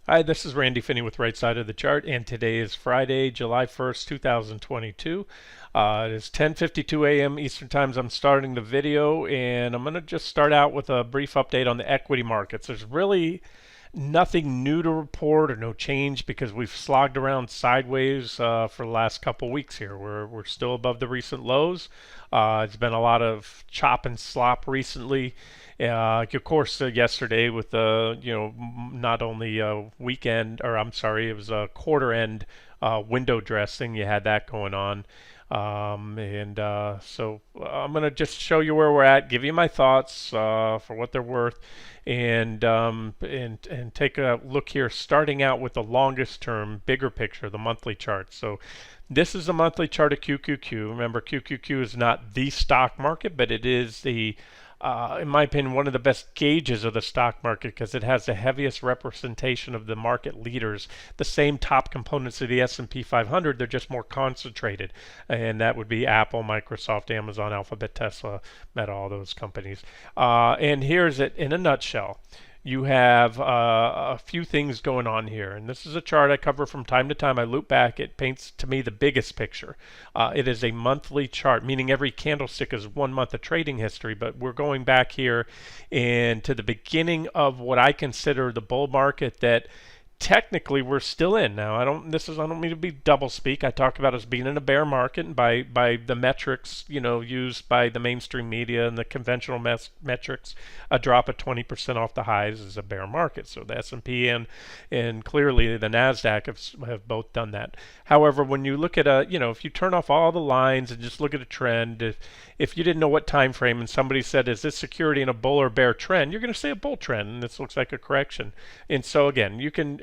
Hi, this is Randy Finney with Right Side of the Chart, and today is Friday, July 1st, 2022. It is 10:52 a.m. Eastern Time. I'm starting the video, and I'm going to just start out with a brief update on the equity markets. There's really nothing new to report or no change because we've slogged around sideways for the last couple weeks here. We're still above the recent lows. It's been a lot of chop and slop recently. Of course, yesterday with the not only weekend, or I'm sorry, it was a quarter end window dressing. You had that going on. So I'm going to just show you where we're at, give you my thoughts for what they're worth, and take a look here, starting out with the longest term, bigger picture, the monthly chart. So this is the monthly chart of QQQ. Remember, QQQ is not the stock market, but it is in my opinion, one of the best gauges of the stock market because it has the heaviest representation of the market leaders, the same top components of the S&P 500. They're just more concentrated, and that would be Apple, Microsoft, Amazon, Alphabet, Tesla, Meta, all those companies. And here's it in a nutshell. You have a few things going on here, and this is a chart I cover from time to time. I loop back. It paints to me the biggest picture. It is a monthly chart, meaning every candlestick is 1 month of trading history, but we're going back here and to the beginning of what I consider the bull market that technically we're still in. Now I don't mean to be double speak. I talk about us being in a bear market, and by the metrics used by the mainstream media and the conventional metrics, a drop of 20% off the highs is a bear market. So the S&P and clearly the Nasdaq have both done that. However, when you look at if you turn off all the lines and just look at a trend, if you didn't know what time frame and somebody said, is this security in a bull or bear trend, you're going to say a bull trend, and this looks like a correction. And so again, you can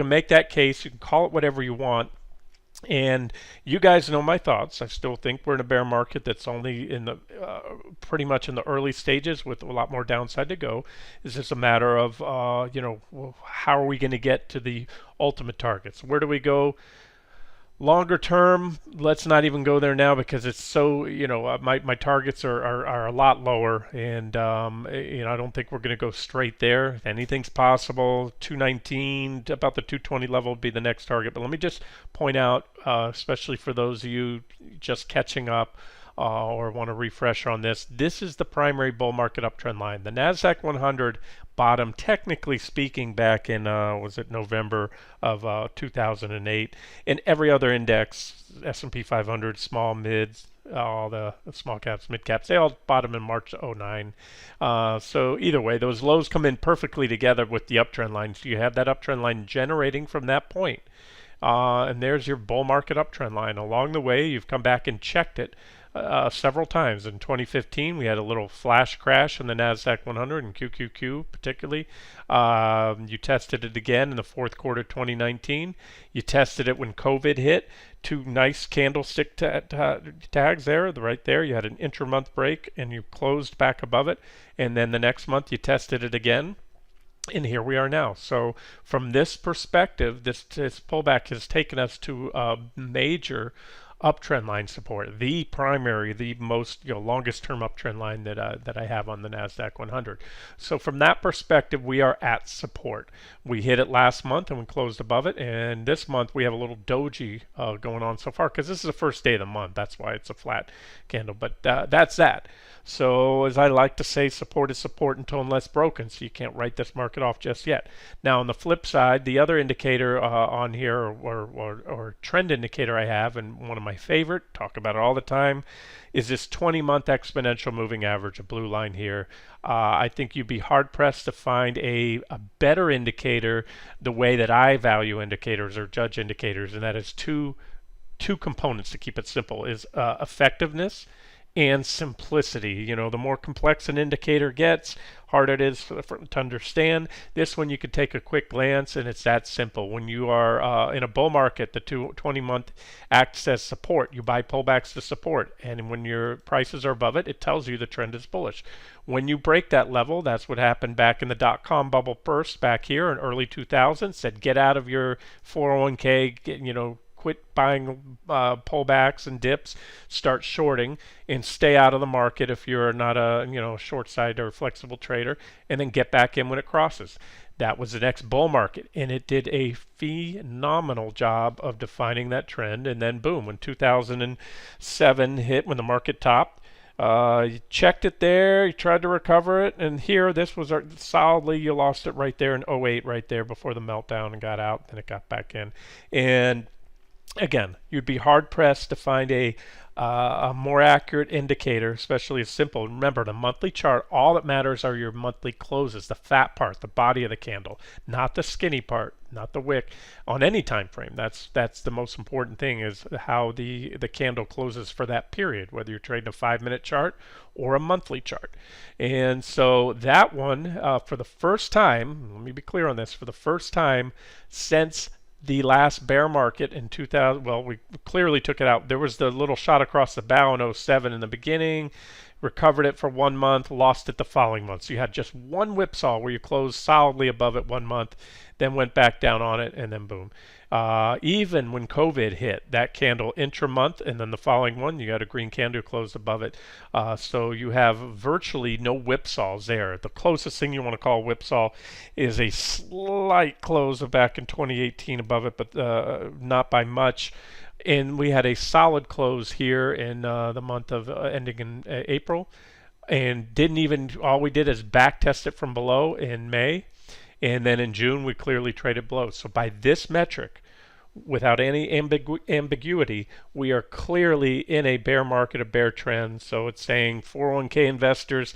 make that case, you can call it whatever you want. And you guys know my thoughts. I still think we're in a bear market that's only in the pretty much in the early stages with a lot more downside to go. It's just a matter of how are we going to get to the ultimate targets? Where do we go? Longer term, let's not even go there now because it's so, my targets are a lot lower, and I don't think we're going to go straight there. Anything's possible. 219, about the 220 level would be the next target. But let me just point out, especially for those of you just catching up, or want to refresh on this is the primary bull market uptrend line. The Nasdaq 100 bottom, technically speaking, back in was it November of 2008, and every other index, S&P 500, small, mids, all the small caps, mid caps, they all bottom in March 09. So either way, those lows come in perfectly together with the uptrend line. So you have that uptrend line generating from that point. And there's your bull market uptrend line. Along the way, you've come back and checked it several times. In 2015, we had a little flash crash in the Nasdaq 100 and QQQ particularly. You tested it again in the fourth quarter of 2019. You tested it when COVID hit. Two nice candlestick tags there, right there. You had an intra-month break and you closed back above it. And then the next month you tested it again. And here we are now. So from this perspective, this pullback has taken us to a major uptrend line support, the primary, the most longest term uptrend line that I have on the Nasdaq 100. So from that perspective, we are at support. We hit it last month and we closed above it, and this month we have a little doji going on so far because this is the first day of the month. That's why it's a flat candle, but that's that. So as I like to say, support is support until unless broken. So you can't write this market off just yet. Now on the flip side, the other indicator on here, or trend indicator I have, and one of my favorite, talk about it all the time, is this 20-month exponential moving average, a blue line here. I think you'd be hard-pressed to find a better indicator the way that I value indicators or judge indicators, and that is two components to keep it simple, is effectiveness and simplicity. The more complex an indicator gets, harder it is to understand. This one you could take a quick glance and it's that simple. When you are in a bull market, the 20-month acts as support. You buy pullbacks to support, and when your prices are above it, it tells you the trend is bullish. When you break that level, that's what happened back in the dot-com bubble burst back here in early 2000. Said get out of your 401k, quit buying pullbacks and dips, start shorting, and stay out of the market if you're not a short side or flexible trader, and then get back in when it crosses. That was the next bull market, and it did a phenomenal job of defining that trend. And then boom, when 2007 hit, when the market topped, you checked it there, you tried to recover it, and here this was solidly, you lost it right there in '08, right there before the meltdown, and got out, then it got back in. And again, you'd be hard pressed to find a more accurate indicator, especially as simple. Remember, the monthly chart, all that matters are your monthly closes, the fat part, the body of the candle, not the skinny part, not the wick, on any time frame. That's the most important thing, is how the candle closes for that period, whether you're trading a 5-minute chart or a monthly chart. And so that one, for the first time, let me be clear on this, for the first time since the last bear market in 2000, well, we clearly took it out. There was the little shot across the bow in '07 in the beginning, recovered it for 1 month, lost it the following month. So you had just one whipsaw where you closed solidly above it 1 month, then went back down on it, and then boom. Even when COVID hit, that candle intra-month, and then the following one, you got a green candle closed above it. So you have virtually no whipsaws there. The closest thing you want to call whipsaw is a slight close of back in 2018 above it, but not by much. And we had a solid close here in the month of ending in April, and didn't even, all we did is back test it from below in May. And then in June, we clearly traded below. So by this metric, without any ambiguity, we are clearly in a bear market, a bear trend. So it's saying 401k investors,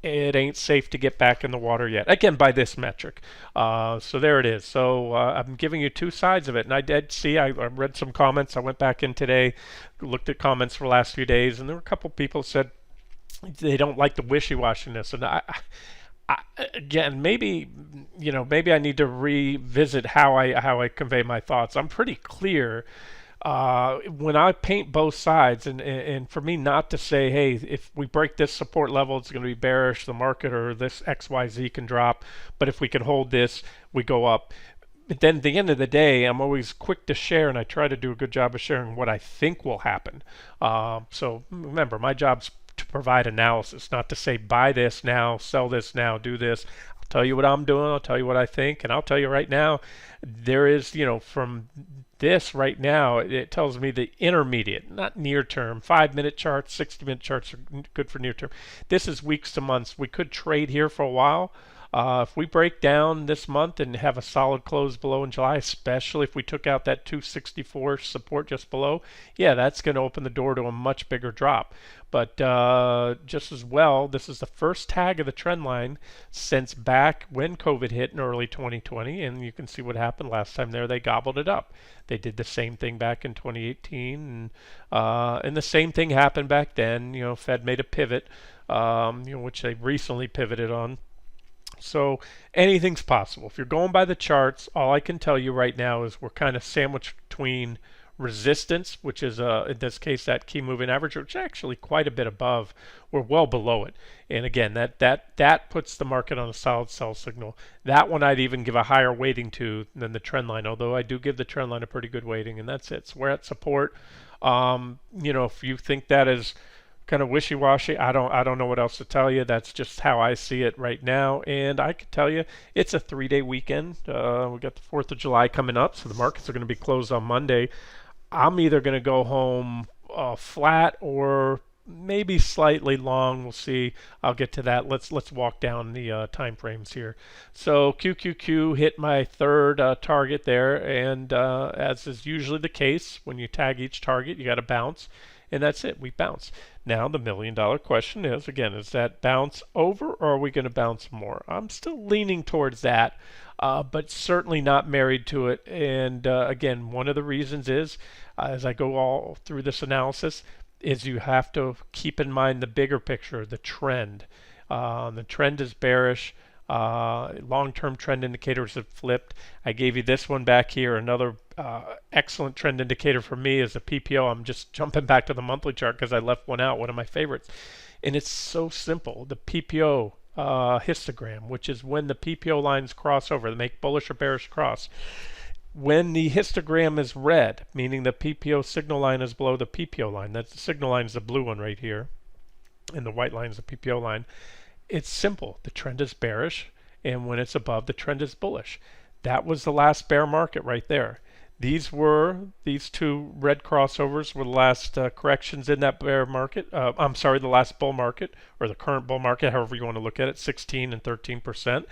it ain't safe to get back in the water yet. Again, by this metric. So there it is. So I'm giving you two sides of it. And I did see, I read some comments. I went back in today, looked at comments for the last few days, and there were a couple people said they don't like the wishy-washiness. And again, maybe maybe I need to revisit how I convey my thoughts. I'm pretty clear when I paint both sides, and for me not to say, hey, if we break this support level, it's going to be bearish, the market, or this XYZ can drop, but if we can hold this, we go up. But then at the end of the day, I'm always quick to share, and I try to do a good job of sharing what I think will happen. So remember, my job's to provide analysis, not to say buy this now, sell this now, do this. I'll tell you what I'm doing, I'll tell you what I think, and I'll tell you right now, there is, from this right now, it tells me the intermediate, not near term. 5-minute charts, 60-minute charts are good for near term. This is weeks to months. We could trade here for a while. If we break down this month and have a solid close below in July, especially if we took out that 264 support just below, yeah, that's going to open the door to a much bigger drop. But just as well, this is the first tag of the trend line since back when COVID hit in early 2020, and you can see what happened last time there. They gobbled it up. They did the same thing back in 2018, and the same thing happened back then. Fed made a pivot, which they recently pivoted on. So anything's possible. If you're going by the charts, all I can tell you right now is we're kind of sandwiched between resistance, which is in this case that key moving average, which is actually quite a bit above. We're well below it. And again, that puts the market on a solid sell signal. That one I'd even give a higher weighting to than the trend line, although I do give the trend line a pretty good weighting, and that's it. So we're at support. If you think that is kind of wishy-washy, I don't know what else to tell you. That's just how I see it right now, and I can tell you it's a 3-day weekend. We got the 4th of July coming up, so the markets are going to be closed on Monday. I'm either going to go home flat or maybe slightly long. We'll see. I'll get to that. Let's walk down the time frames here. So QQQ hit my third target there, and as is usually the case, when you tag each target, you got to bounce. And that's it. We bounce. Now the $1 million question is, again, is that bounce over, or are we going to bounce more? I'm still leaning towards that, but certainly not married to it. And again, one of the reasons is, as I go all through this analysis, is you have to keep in mind the bigger picture, the trend. The trend is bearish. Long-term trend indicators have flipped. I gave you this one back here. Another excellent trend indicator for me is the PPO. I'm just jumping back to the monthly chart because I left one out, one of my favorites. And it's so simple. The PPO histogram, which is when the PPO lines cross over, they make bullish or bearish cross. When the histogram is red, meaning the PPO signal line is below the PPO line, that's the signal line is the blue one right here, and the white line is the PPO line. It's simple. The trend is bearish, and when it's above, the trend is bullish. That was the last bear market right there. These two red crossovers were the last corrections in that bear market. I'm sorry, the last bull market, or the current bull market, however you want to look at it, 16 and 13%.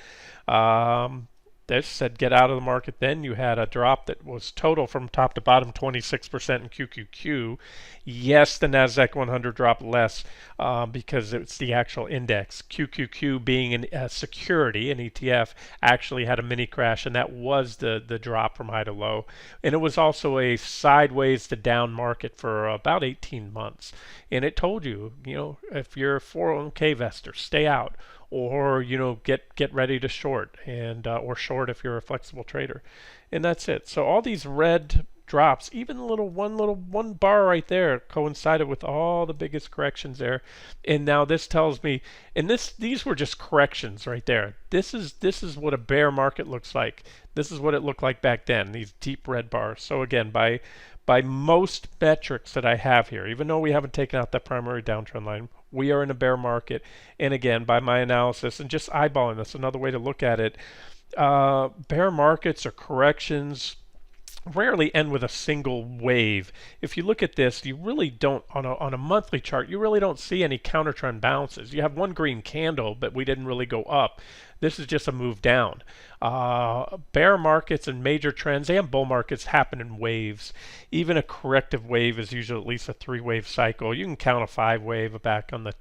They said get out of the market. Then you had a drop that was total from top to bottom 26% in QQQ. Yes, the Nasdaq 100 dropped less because it's the actual index. QQQ being a security, an ETF, actually had a mini crash, and that was the drop from high to low. And it was also a sideways to down market for about 18 months. And it told you, if you're a 401k investor, stay out, or get ready to short, and or short if you're a flexible trader. And that's it. So all these red drops, even one bar right there, coincided with all the biggest corrections there. And now this tells me, and these were just corrections right there. This is what a bear market looks like. This is what it looked like back then, these deep red bars. So again, by most metrics that I have here, even though we haven't taken out that primary downtrend line, we are in a bear market. And again, by my analysis and just eyeballing this, another way to look at it, bear markets or corrections rarely end with a single wave. If you look at this, you really don't, on a monthly chart, you really don't see any counter trend bounces. You have one green candle, but we didn't really go up. This is just a move down. Bear markets and major trends and bull markets happen in waves. Even a corrective wave is usually at least a 3-wave cycle. You can count a 5-wave back on the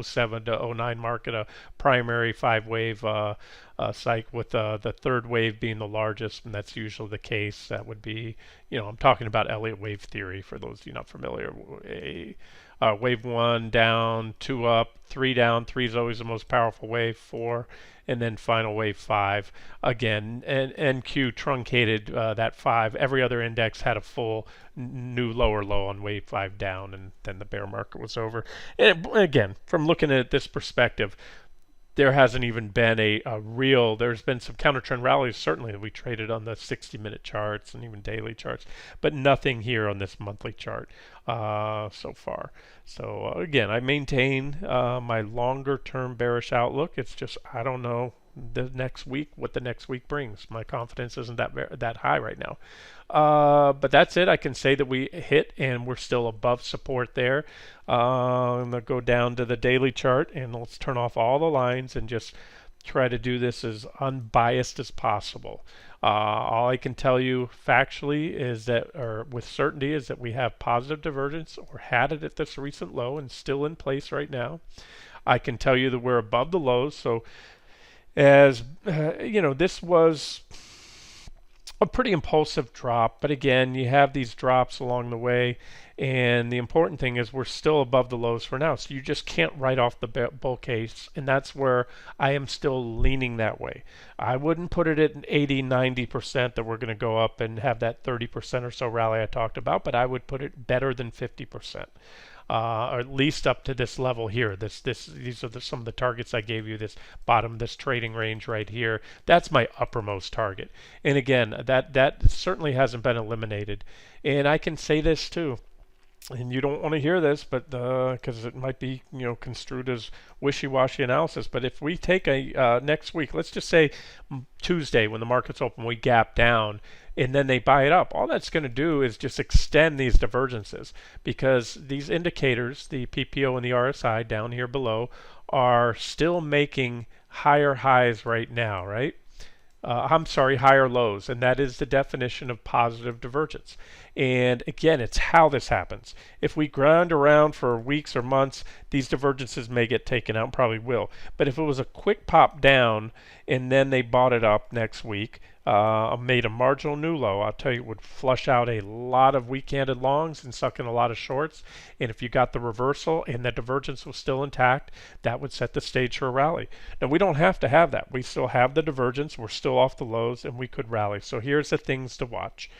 07 to 09 market, a primary 5-wave cycle, with the third wave being the largest, and that's usually the case. That would be, I'm talking about Elliott wave theory for those of you not familiar. Wave 1 down, 2 up, 3 down. 3 is always the most powerful wave. 4, and then final wave 5 again. And NQ truncated that 5. Every other index had a full new lower low on wave 5 down, and then the bear market was over. And again, from looking at this perspective, there hasn't even been there's been some counter trend rallies, certainly, that we traded on the 60-minute charts and even daily charts, but nothing here on this monthly chart so far. So again, I maintain my longer term bearish outlook. It's just, I don't know what the next week brings. My confidence isn't that high right now. But that's it. I can say that we hit and we're still above support there. I'm going to go down to the daily chart, and let's turn off all the lines and just try to do this as unbiased as possible. All I can tell you factually is that, or with certainty, is that we have positive divergence, or had it at this recent low and still in place right now. I can tell you that we're above the lows. So as this was a pretty impulsive drop, but again, you have these drops along the way, and the important thing is we're still above the lows for now, so you just can't write off the bull case, and that's where I am still leaning that way. I wouldn't put it at 80-90% that we're going to go up and have that 30% or so rally I talked about, but I would put it better than 50%. Or at least up to this level here. These are some of the targets I gave you. This bottom, this trading range right here. That's my uppermost target. And again, that certainly hasn't been eliminated. And I can say this too. And you don't want to hear this, but because it might be construed as wishy-washy analysis. But if we take a next week, let's just say Tuesday when the market's open, we gap down, and then they buy it up. All that's going to do is just extend these divergences, because these indicators, the PPO and the RSI down here below, are still making higher highs right now, right? I'm sorry, higher lows, and that is the definition of positive divergence. And again, it's how this happens. If we grind around for weeks or months, these divergences may get taken out, and probably will. But if it was a quick pop down and then they bought it up next week, made a marginal new low, I'll tell you, it would flush out a lot of weak-handed longs and suck in a lot of shorts. And if you got the reversal and the divergence was still intact, that would set the stage for a rally. Now, we don't have to have that. We still have the divergence. We're still off the lows, and we could rally. So here's the things to watch.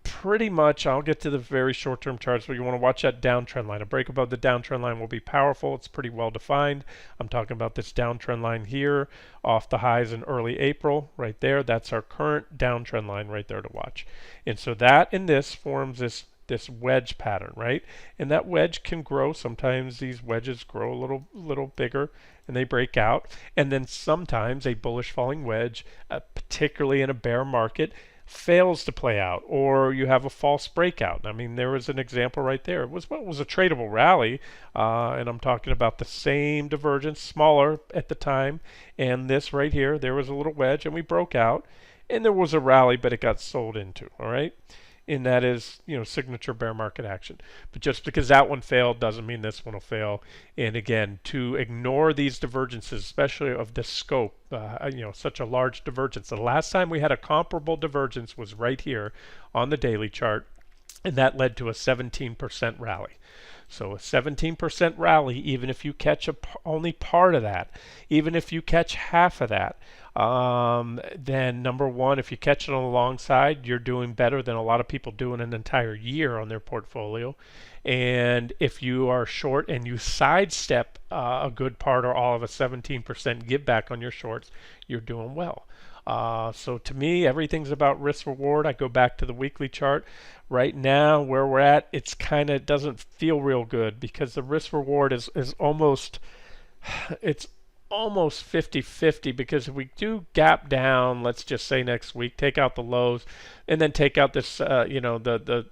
Pretty much, I'll get to the very short-term charts, but you want to watch that downtrend line. A break above the downtrend line will be powerful. It's pretty well defined. I'm talking about this downtrend line here off the highs in early April right there. That's our current downtrend line right there to watch. And so that and this forms this this wedge pattern, right? And that wedge can grow. Sometimes these wedges grow a little bigger and they break out. And then sometimes a bullish falling wedge, particularly in a bear market, fails to play out, or you have a false breakout. I mean, there was an example right there. It was a tradable rally, and I'm talking about the same divergence, smaller at the time, and this right here, there was a little wedge, and we broke out, and there was a rally, but it got sold into. All right. And that is, signature bear market action. But just because that one failed doesn't mean this one will fail. And again, to ignore these divergences, especially of the scope, such a large divergence. The last time we had a comparable divergence was right here on the daily chart, and that led to a 17% rally. So a 17% rally, even if you catch only part of that, even if you catch half of that, then number one, if you catch it on the long side, you're doing better than a lot of people do in an entire year on their portfolio. And if you are short and you sidestep a good part or all of a 17% give back on your shorts, you're doing well. So to me, everything's about risk reward. I go back to the weekly chart. Right now, where we're at, it doesn't feel real good because the risk reward is almost, it's almost 50-50, because if we do gap down, let's just say next week, take out the lows, and then take out this, my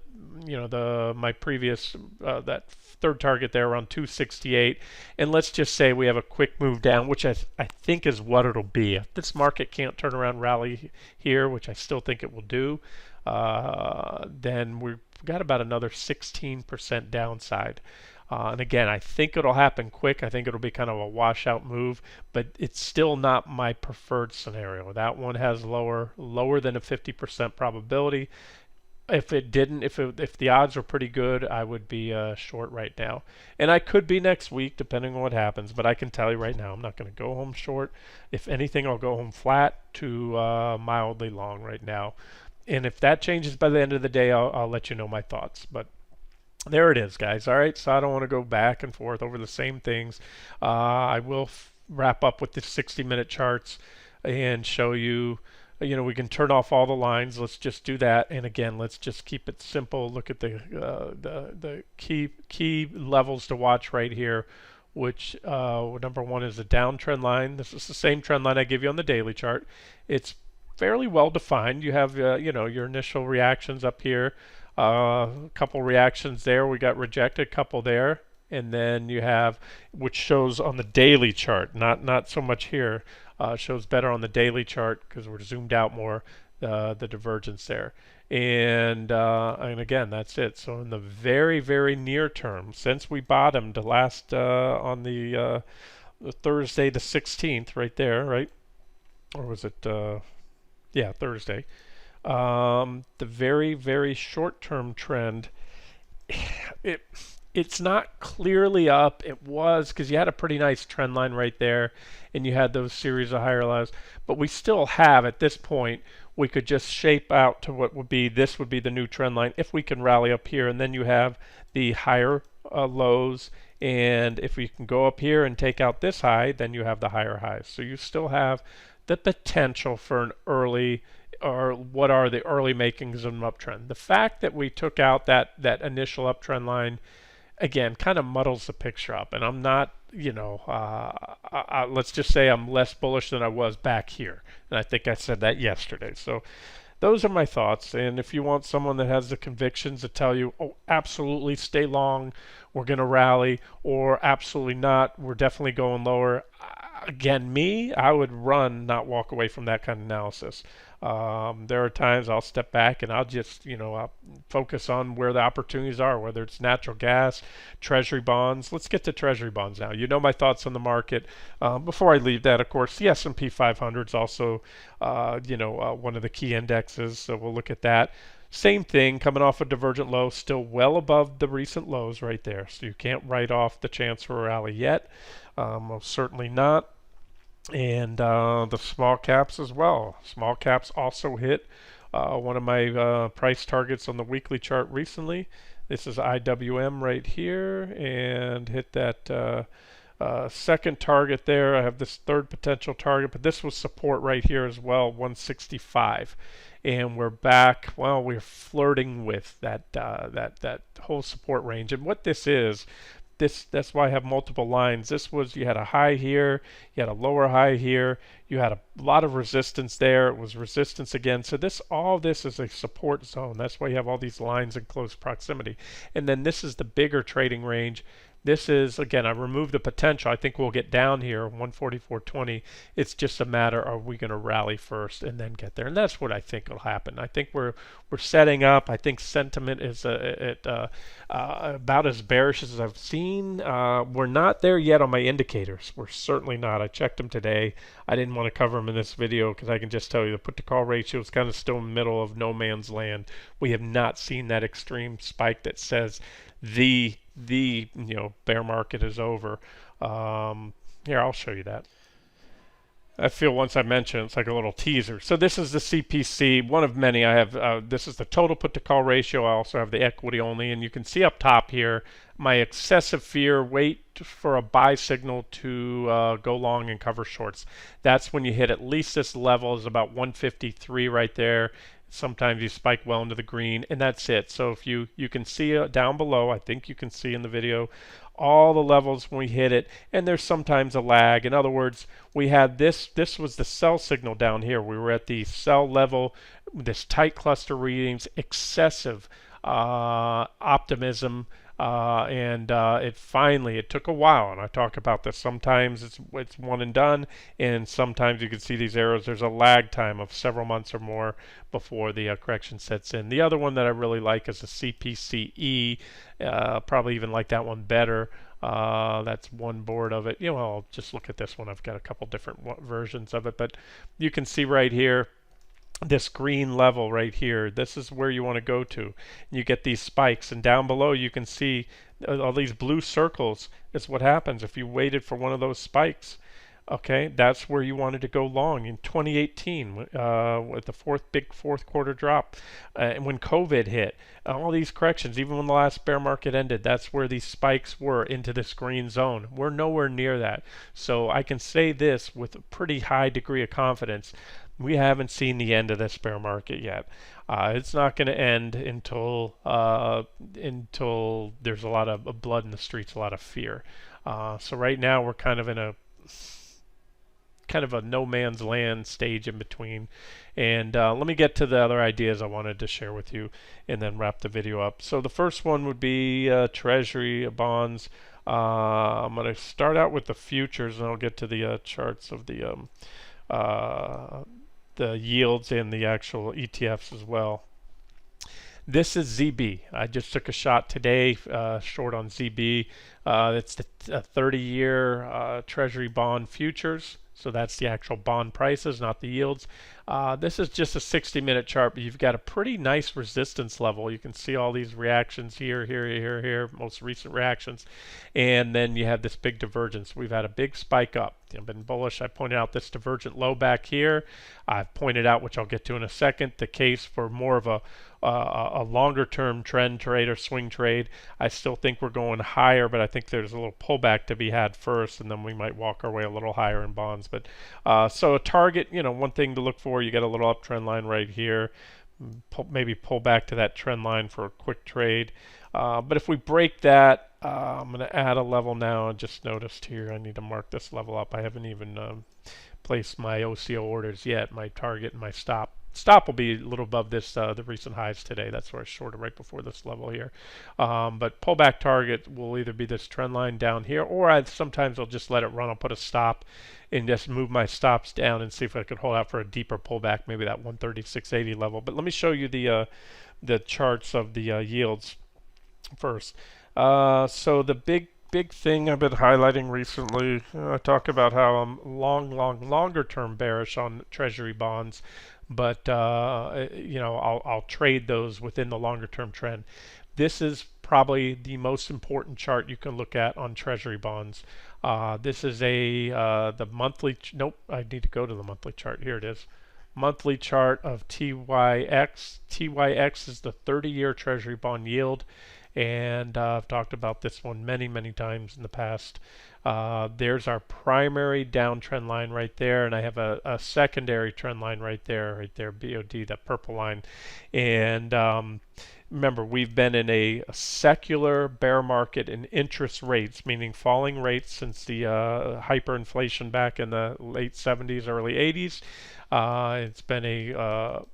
previous that third target there around 268, and let's just say we have a quick move down, which I think is what it'll be. If this market can't turn around rally here, which I still think it will do, then we've got about another 16% downside. And again, I think it'll happen quick. I think it'll be kind of a washout move, but it's still not my preferred scenario. That one has lower than a 50% probability. If it didn't, if the odds were pretty good, I would be short right now. And I could be next week, depending on what happens. But I can tell you right now, I'm not going to go home short. If anything, I'll go home flat to mildly long right now. And if that changes by the end of the day, I'll let you know my thoughts. But there it is, guys. All right, so I don't want to go back and forth over the same things. I will wrap up with the 60-minute charts and show you. We can turn off all the lines. Let's just do that. And again, let's just keep it simple. Look at the key levels to watch right here, which number one is the downtrend line. This is the same trend line I give you on the daily chart. It's fairly well defined. You have your initial reactions up here. A couple reactions there. We got rejected, couple there, and then you have, which shows on the daily chart, not so much here. Shows better on the daily chart because we're zoomed out more, the divergence there. And again, that's it. So in the very, very near term, since we bottomed last on the Thursday the 16th, right there, right? Or was it? Yeah, Thursday. The very, very short-term trend, it's not clearly up. It was, because you had a pretty nice trend line right there, and you had those series of higher lows. But we still have, at this point, we could just shape out to what would be, this would be the new trend line if we can rally up here. And then you have the higher lows. And if we can go up here and take out this high, then you have the higher highs. So you still have the potential for an early, or what are the early makings of an uptrend. The fact that we took out that initial uptrend line, again, kind of muddles the picture up. And I'm not, let's just say I'm less bullish than I was back here. And I think I said that yesterday. So those are my thoughts. And if you want someone that has the convictions to tell you, oh, absolutely stay long, we're going to rally, or absolutely not, we're definitely going lower. Again, I would run, not walk away from that kind of analysis. There are times I'll step back and I'll just, I'll focus on where the opportunities are, whether it's natural gas, Treasury bonds. Let's get to Treasury bonds now. You know my thoughts on the market. Before I leave that, of course, the S&P 500 is also, one of the key indexes, so we'll look at that. Same thing, coming off a divergent low, still well above the recent lows right there. So you can't write off the chance for a rally yet. Most certainly not. And the small caps as well. Small caps also hit one of my price targets on the weekly chart recently. This is IWM right here, and hit that second target there. I have this third potential target, but this was support right here as well, 165. And we're back. Well, we're flirting with that whole support range. And what this is, that's why I have multiple lines. This was, you had a high here, you had a lower high here, you had a lot of resistance there. It was resistance again. So all this is a support zone. That's why you have all these lines in close proximity. And then this is the bigger trading range. This is, again, I removed the potential. I think we'll get down here, 144.20. It's just a matter, are we going to rally first and then get there? And that's what I think will happen. I think we're setting up. I think sentiment is about as bearish as I've seen. We're not there yet on my indicators. We're certainly not. I checked them today. I didn't want to cover them in this video because I can just tell you the put-to-call ratio is kind of still in the middle of no man's land. We have not seen that extreme spike that says the bear market is over. Here, I'll show you that. I feel once I mention it's like a little teaser. So this is the CPC, one of many. I have this is the total put to call ratio. I also have the equity only, and you can see up top here my excessive fear. Wait for a buy signal to go long and cover shorts. That's when you hit at least this level is about 153 right there. Sometimes you spike well into the green, and that's it. So if you can see down below, I think you can see in the video, all the levels when we hit it, and there's sometimes a lag. In other words, we had this was the sell signal down here. We were at the sell level, this tight cluster readings, excessive optimism, and it took a while, and I talk about this. Sometimes it's one and done, and sometimes you can see these arrows. There's a lag time of several months or more before the correction sets in. The other one that I really like is the CPCE. Probably even like that one better. That's one board of it. I'll just look at this one. I've got a couple different versions of it, but you can see right here, this green level right here, this is where you want to go to. You get these spikes, and down below you can see all these blue circles. Is what happens if you waited for one of those spikes. Okay, that's where you wanted to go long in 2018 with the big fourth quarter drop, and when COVID hit, all these corrections, even when the last bear market ended, that's where these spikes were into this green zone. We're nowhere near that. So I can say this with a pretty high degree of confidence. We haven't seen the end of this bear market yet. It's not going to end until there's a lot of blood in the streets, a lot of fear. So right now we're kind of in a no man's land stage in between. And let me get to the other ideas I wanted to share with you and then wrap the video up. So the first one would be Treasury bonds. I'm going to start out with the futures, and I'll get to the charts of the yields and the actual ETFs as well. This is ZB. I just took a shot today, short on ZB. It's the 30-year Treasury bond futures. So that's the actual bond prices, not the yields. This is just a 60-minute chart, but you've got a pretty nice resistance level. You can see all these reactions here, most recent reactions. And then you have this big divergence. We've had a big spike up. I've been bullish. I pointed out this divergent low back here. I've pointed out, which I'll get to in a second, the case for more of a longer-term trend trade or swing trade. I still think we're going higher, but I think there's a little pullback to be had first, and then we might walk our way a little higher in bonds. But so a target, one thing to look for, you get a little uptrend line right here. Maybe pull back to that trend line for a quick trade. But if we break that, I'm going to add a level now. I just noticed here I need to mark this level up. I haven't even placed my OCO orders yet, my target and my stop. Stop will be a little above this, the recent highs today. That's where I shorted right before this level here. But pullback target will either be this trend line down here, or sometimes I'll just let it run. I'll put a stop and just move my stops down and see if I could hold out for a deeper pullback, maybe that 136.80 level. But let me show you the charts of the yields first. So the big thing I've been highlighting recently, I talk about how I'm longer term bearish on Treasury bonds, but I'll trade those within the longer term trend. This is probably the most important chart you can look at on Treasury bonds. This is the monthly. Nope, I need to go to the monthly chart. Here it is. Monthly chart of TYX. TYX is the 30-year Treasury bond yield. and I've talked about this one many times in the past. There's our primary downtrend line right there, and I have a secondary trend line right there, BOD, that purple line. And remember, we've been in a secular bear market in interest rates, meaning falling rates since the hyperinflation back in the late 70s, early 80s. It's been a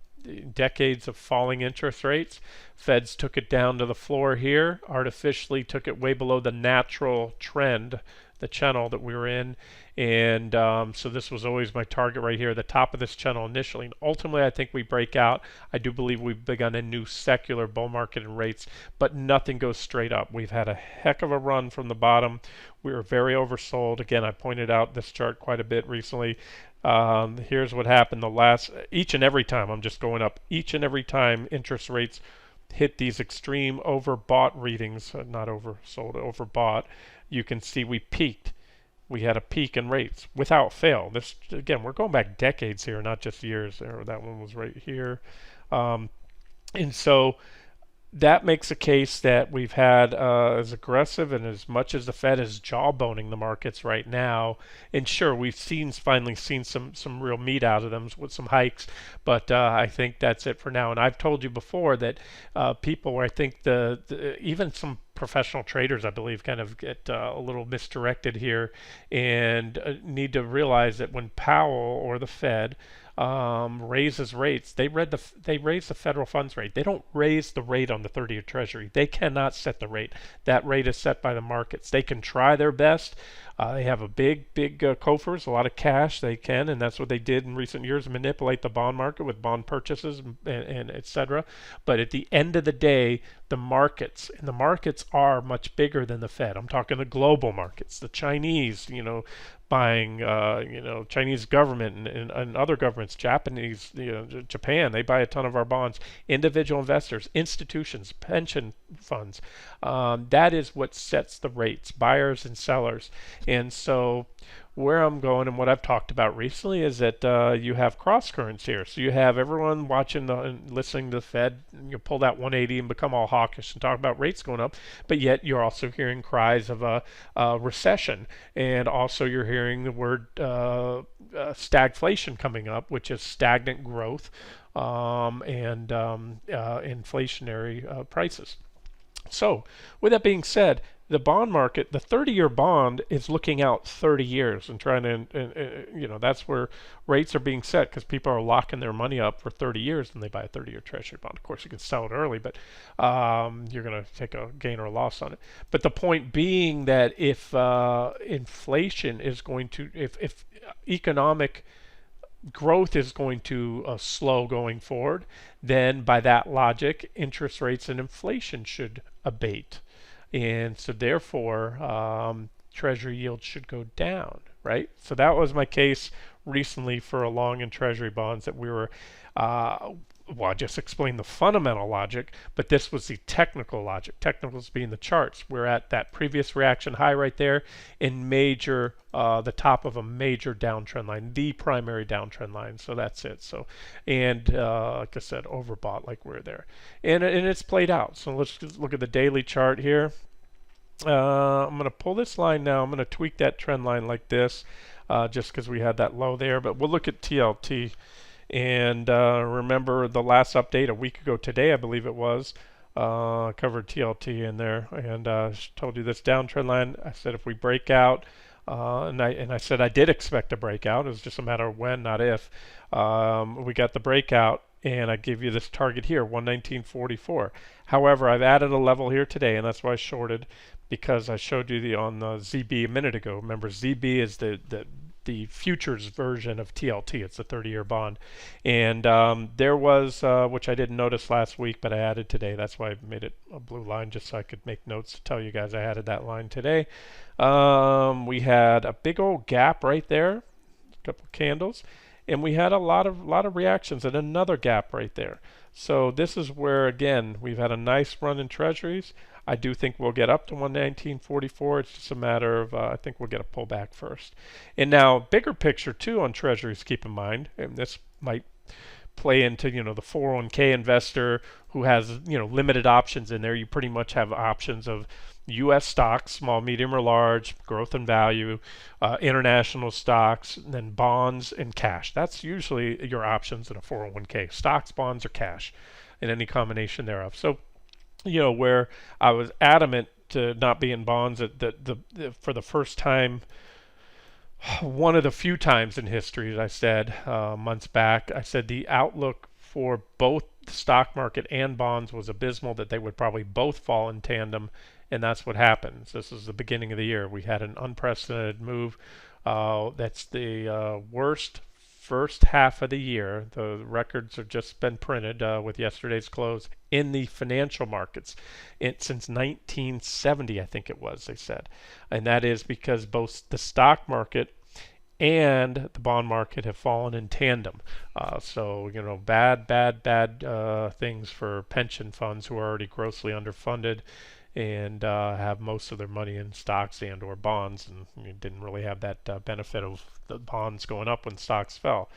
decades of falling interest rates. Feds took it down to the floor here, artificially took it way below the natural trend, the channel that we were in. And so this was always my target right here, the top of this channel initially. And ultimately, I think we break out. I do believe we've begun a new secular bull market in rates, but nothing goes straight up. We've had a heck of a run from the bottom. We were very oversold. Again, I pointed out this chart quite a bit recently. Here's what happened each and every time, I'm just going up, each and every time interest rates hit these extreme overbought readings, not oversold, overbought, you can see we peaked. We had a peak in rates without fail. This, again, we're going back decades here, not just years. That one was right here. And so that makes a case that we've had as aggressive and as much as the Fed is jawboning the markets right now. And sure, we've finally seen some real meat out of them with some hikes, but I think that's it for now. And I've told you before that people, I think even some professional traders, I believe, kind of get a little misdirected here and need to realize that when Powell or the Fed raises rates, they raise the federal funds rate. They don't raise the rate on the 30-year Treasury. They cannot set the rate. That rate is set by the markets. They can try their best. They have a big coffers, a lot of cash. They can, and that's what they did in recent years, manipulate the bond market with bond purchases and et cetera. But at the end of the day, the markets are much bigger than the Fed. I'm talking the global markets, the Chinese, buying, Chinese government and other governments, Japanese, Japan, they buy a ton of our bonds. Individual investors, institutions, pension funds. That is what sets the rates, buyers and sellers. And so where I'm going and what I've talked about recently is that you have cross currents here. So you have everyone watching and listening to the Fed, and you pull that 180 and become all hawkish and talk about rates going up, but yet you're also hearing cries of a recession, and also you're hearing the word stagflation coming up, which is stagnant growth and inflationary prices. So with that being said, the bond market, the 30-year bond is looking out 30 years and trying to, that's where rates are being set because people are locking their money up for 30 years and they buy a 30-year Treasury bond. Of course, you can sell it early, but you're going to take a gain or a loss on it. But the point being that if inflation is going to, if economic growth is going to slow going forward, then by that logic, interest rates and inflation should abate. And so therefore, Treasury yields should go down, right? So that was my case recently for a long in Treasury bonds that we were, I just explained the fundamental logic, but this was the technical logic. Technicals being the charts. We're at that previous reaction high right there in the top of a major downtrend line, the primary downtrend line. So that's it. So, and like I said, overbought like we're there. And it's played out. So let's just look at the daily chart here. I'm going to pull this line now. I'm going to tweak that trend line like this just because we had that low there. But we'll look at TLT. And remember the last update a week ago today, I believe it was, covered TLT in there, and told you this downtrend line. I said if we break out, and I said I did expect a breakout. It was just a matter of when, not if. We got the breakout, and I gave you this target here, 119.44. However, I've added a level here today, and that's why I shorted, because I showed you on the ZB a minute ago. Remember, ZB is the futures version of TLT. It's a 30-year bond. And there was, which I didn't notice last week, but I added today. That's why I made it a blue line, just so I could make notes to tell you guys I added that line today. We had a big old gap right there, a couple candles, and we had a lot of reactions and another gap right there. So this is where, again, we've had a nice run in Treasuries. I do think we'll get up to 119.44. It's just a matter of, I think we'll get a pullback first. And now, bigger picture too on Treasuries, keep in mind, and this might play into, the 401k investor who has, limited options in there. You pretty much have options of U.S. stocks, small, medium, or large, growth and value, international stocks, and then bonds and cash. That's usually your options in a 401k: stocks, bonds, or cash, and any combination thereof. So, where I was adamant to not be in bonds for the first time, one of the few times in history, as I said months back, I said the outlook for both the stock market and bonds was abysmal, that they would probably both fall in tandem, and that's what happens. This is the beginning of the year. We had an unprecedented move. That's the worst first half of the year. The records have just been printed with yesterday's close in the financial markets since 1970, I think it was, they said. And that is because both the stock market and the bond market have fallen in tandem. So, bad things for pension funds who are already grossly underfunded and have most of their money in stocks and or bonds, and you didn't really have that benefit of the bonds going up when stocks fell.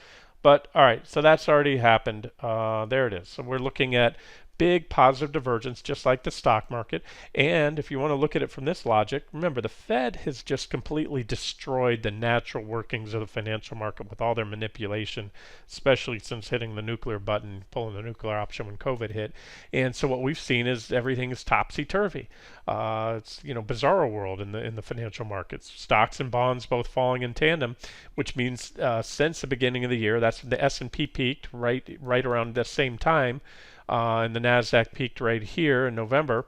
But all right, so that's already happened. There it is. So we're looking at big positive divergence, just like the stock market. And if you want to look at it from this logic, remember the Fed has just completely destroyed the natural workings of the financial market with all their manipulation, especially since hitting the nuclear button, pulling the nuclear option when COVID hit. And so what we've seen is everything is topsy-turvy. It's bizarro world in the financial markets. Stocks and bonds both falling in tandem, which means since the beginning of the year, that's the S&P peaked right around the same time. And the Nasdaq peaked right here in November,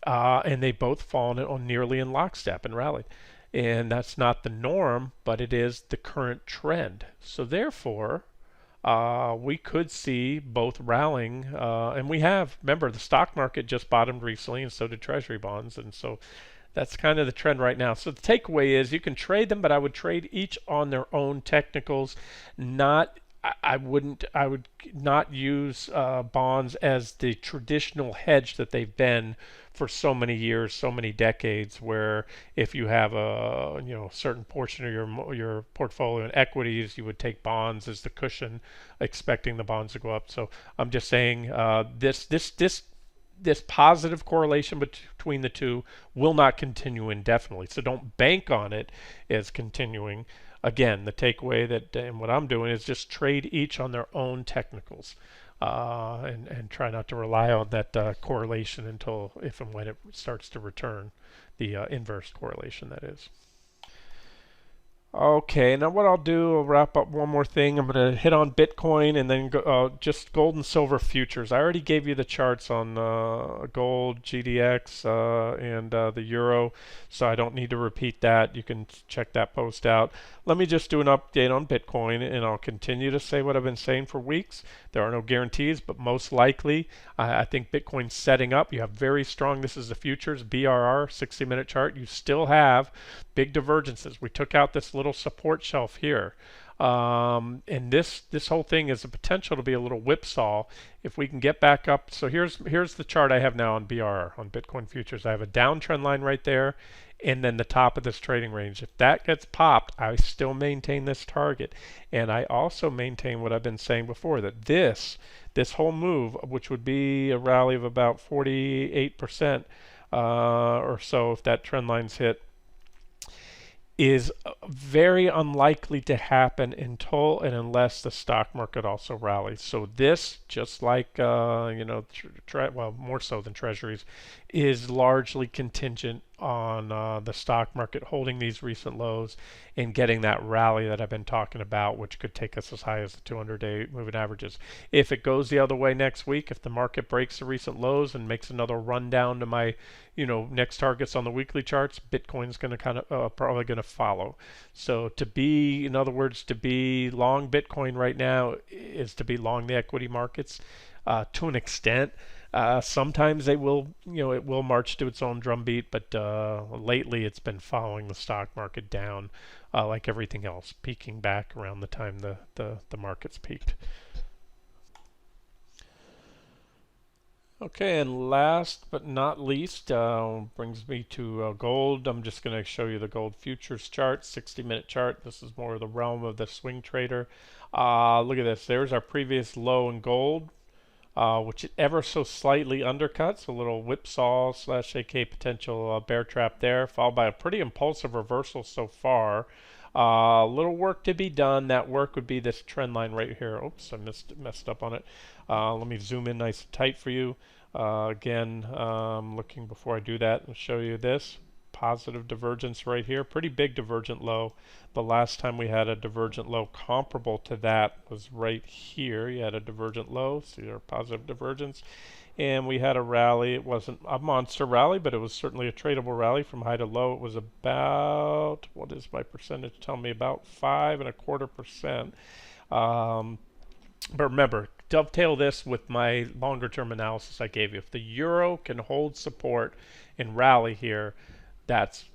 and they both fallen on nearly in lockstep and rallied. And that's not the norm, but it is the current trend. So therefore, we could see both rallying, and we have. Remember, the stock market just bottomed recently, and so did Treasury bonds, and so that's kind of the trend right now. So the takeaway is you can trade them, but I would trade each on their own technicals, not. I would not use bonds as the traditional hedge that they've been for so many years, so many decades. Where if you have a certain portion of your portfolio in equities, you would take bonds as the cushion, expecting the bonds to go up. So I'm just saying this positive correlation between the two will not continue indefinitely. So don't bank on it as continuing. Again, the takeaway and what I'm doing is just trade each on their own technicals, and try not to rely on that correlation until if and when it starts to return, the inverse correlation, that is. Okay, now what I'll do, I'll wrap up one more thing. I'm going to hit on Bitcoin and then just gold and silver futures. I already gave you the charts on gold, GDX, and the euro, so I don't need to repeat that. You can check that post out. Let me just do an update on Bitcoin, and I'll continue to say what I've been saying for weeks. There are no guarantees, but most likely, I think Bitcoin's setting up. You have very strong, this is the futures, BRR, 60-minute chart. You still have big divergences. We took out this little support shelf here. And this whole thing is a potential to be a little whipsaw if we can get back up. So here's the chart I have now on BRR, on Bitcoin futures. I have a downtrend line right there, and then the top of this trading range. If that gets popped, I still maintain this target. And I also maintain what I've been saying before, that this whole move, which would be a rally of about 48% or so if that trend line's hit, is very unlikely to happen until and unless the stock market also rallies. So this, just like well, more so than Treasuries, is largely contingent on the stock market holding these recent lows and getting that rally that I've been talking about, which could take us as high as the 200-day moving averages. If it goes the other way next week, if the market breaks the recent lows and makes another run down to my next targets on the weekly charts, Bitcoin's going to probably going to follow. So in other words, to be long Bitcoin right now is to be long the equity markets to an extent. Sometimes it will march to its own drumbeat, but lately it's been following the stock market down, like everything else, peaking back around the time the markets peaked. Okay, and last but not least, brings me to gold. I'm just going to show you the gold futures chart, 60-minute chart. This is more of the realm of the swing trader. Look at this. There's our previous low in gold, which it ever so slightly undercuts. A little whipsaw slash AK potential bear trap there, followed by a pretty impulsive reversal so far. Little work to be done. That work would be this trend line right here. Oops, I messed up on it. Let me zoom in nice and tight for you. Again, looking before I do that, I'll show you this positive divergence right here. Pretty big divergent low. The last time we had a divergent low comparable to that was right here. You had a divergent low, see our positive divergence. And we had a rally. It wasn't a monster rally, but it was certainly a tradable rally from high to low. It was about, what is my percentage tell me, about 5.25%. But remember, dovetail this with my longer term analysis I gave you. If the euro can hold support and rally here, that's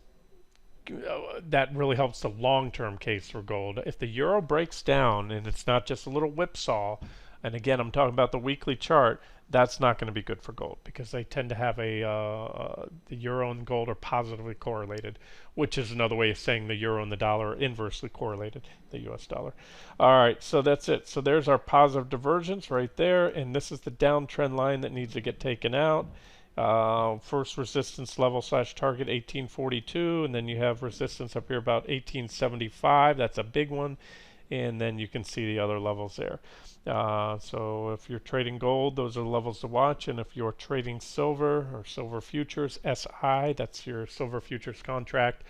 that really helps the long-term case for gold. If the euro breaks down and it's not just a little whipsaw, and again I'm talking about the weekly chart, that's not going to be good for gold because they tend to have the euro and gold are positively correlated, which is another way of saying the euro and the dollar are inversely correlated, the US dollar. All right, so that's it. So there's our positive divergence right there, and this is the downtrend line that needs to get taken out. First resistance level slash target 1842, and then you have resistance up here about 1875. That's a big one, and then you can see the other levels there. So if you're trading gold, those are the levels to watch, and if you're trading silver or silver futures, SI, that's your silver futures contract.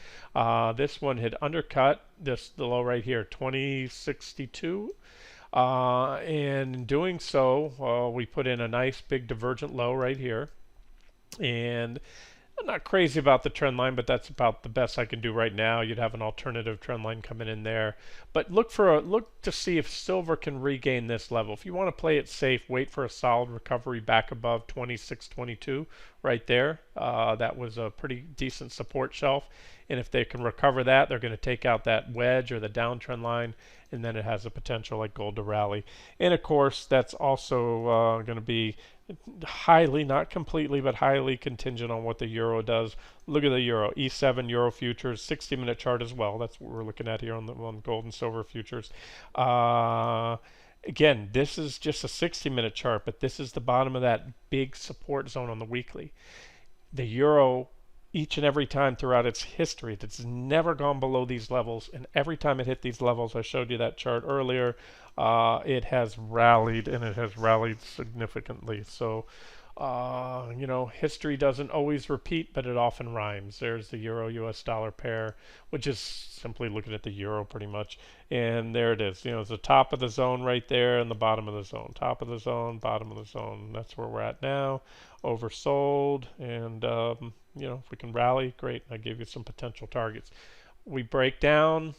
This one had undercut the low right here, 2062. And in doing so, we put in a nice big divergent low right here. And I'm not crazy about the trend line, but that's about the best I can do right now. You'd have an alternative trend line coming in there, but look to see if silver can regain this level. If you want to play it safe, wait for a solid recovery back above 2622 right there. That was a pretty decent support shelf, and if they can recover that, they're going to take out that wedge or the downtrend line, and then it has a potential like gold to rally. And of course, that's also going to be highly, not completely, but highly contingent on what the euro does. Look at the euro, E7 euro futures, 60-minute chart as well. That's what we're looking at here on gold and silver futures. Again, this is just a 60-minute chart, but this is the bottom of that big support zone on the weekly. The euro, each and every time throughout its history, it's never gone below these levels, and every time it hit these levels, I showed you that chart earlier, it has rallied, and it has rallied significantly. So, history doesn't always repeat, but it often rhymes. There's the euro-US dollar pair, which is simply looking at the euro pretty much. And there it is. It's the top of the zone right there and the bottom of the zone. Top of the zone, bottom of the zone. That's where we're at now. Oversold. And, if we can rally, great. I gave you some potential targets. We break down.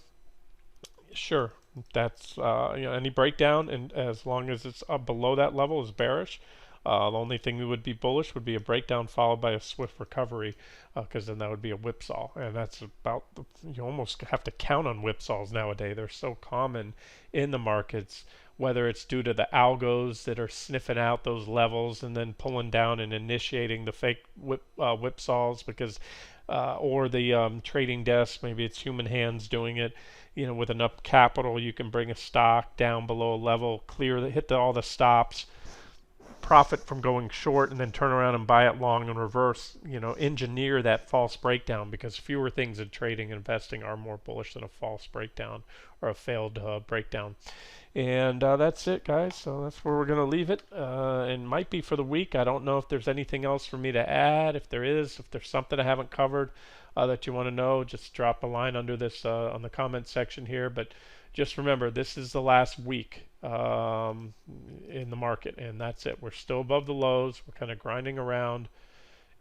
Sure. That's, any breakdown, and as long as it's up below that level, is bearish. The only thing we would be bullish would be a breakdown followed by a swift recovery, because then that would be a whipsaw, and that's about you almost have to count on whipsaws nowadays. They're so common in the markets, whether it's due to the algos that are sniffing out those levels and then pulling down and initiating the fake whipsaws, because or the trading desk, maybe it's human hands doing it. With enough capital, you can bring a stock down below a level, hit all the stops, profit from going short, and then turn around and buy it long and reverse, engineer that false breakdown, because fewer things in trading and investing are more bullish than a false breakdown or a failed breakdown. And that's it, guys. So that's where we're going to leave it. And might be for the week. I don't know if there's anything else for me to add. If there's something I haven't covered that you want to know, just drop a line under this on the comment section here. But just remember, this is the last week in the market, and that's it. We're still above the lows. We're kind of grinding around,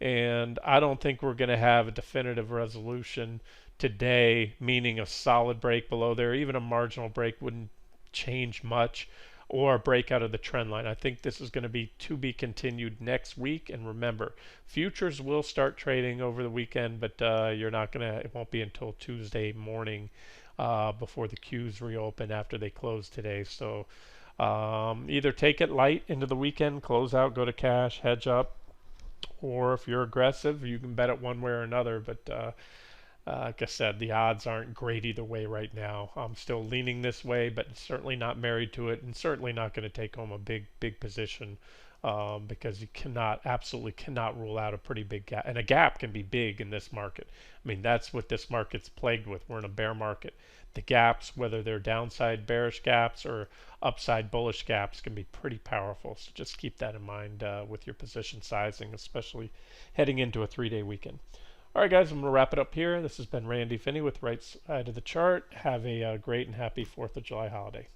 and I don't think we're going to have a definitive resolution today, meaning a solid break below there. Even a marginal break wouldn't change much, or a break out of the trend line. I think this is going to be continued next week. And remember, futures will start trading over the weekend, but it won't be until Tuesday morning before the queues reopen after they close today. So either take it light into the weekend, close out, go to cash, hedge up, or if you're aggressive, you can bet it one way or another. But Like I said, the odds aren't great either way right now. I'm still leaning this way, but certainly not married to it, and certainly not going to take home a big position, because you absolutely cannot rule out a pretty big gap. And a gap can be big in this market. I mean, that's what this market's plagued with. We're in a bear market. The gaps, whether they're downside bearish gaps or upside bullish gaps, can be pretty powerful. So just keep that in mind with your position sizing, especially heading into a 3-day weekend. All right, guys, I'm going to wrap it up here. This has been Randy Finney with Right Side of the Chart. Have a great and happy 4th of July holiday.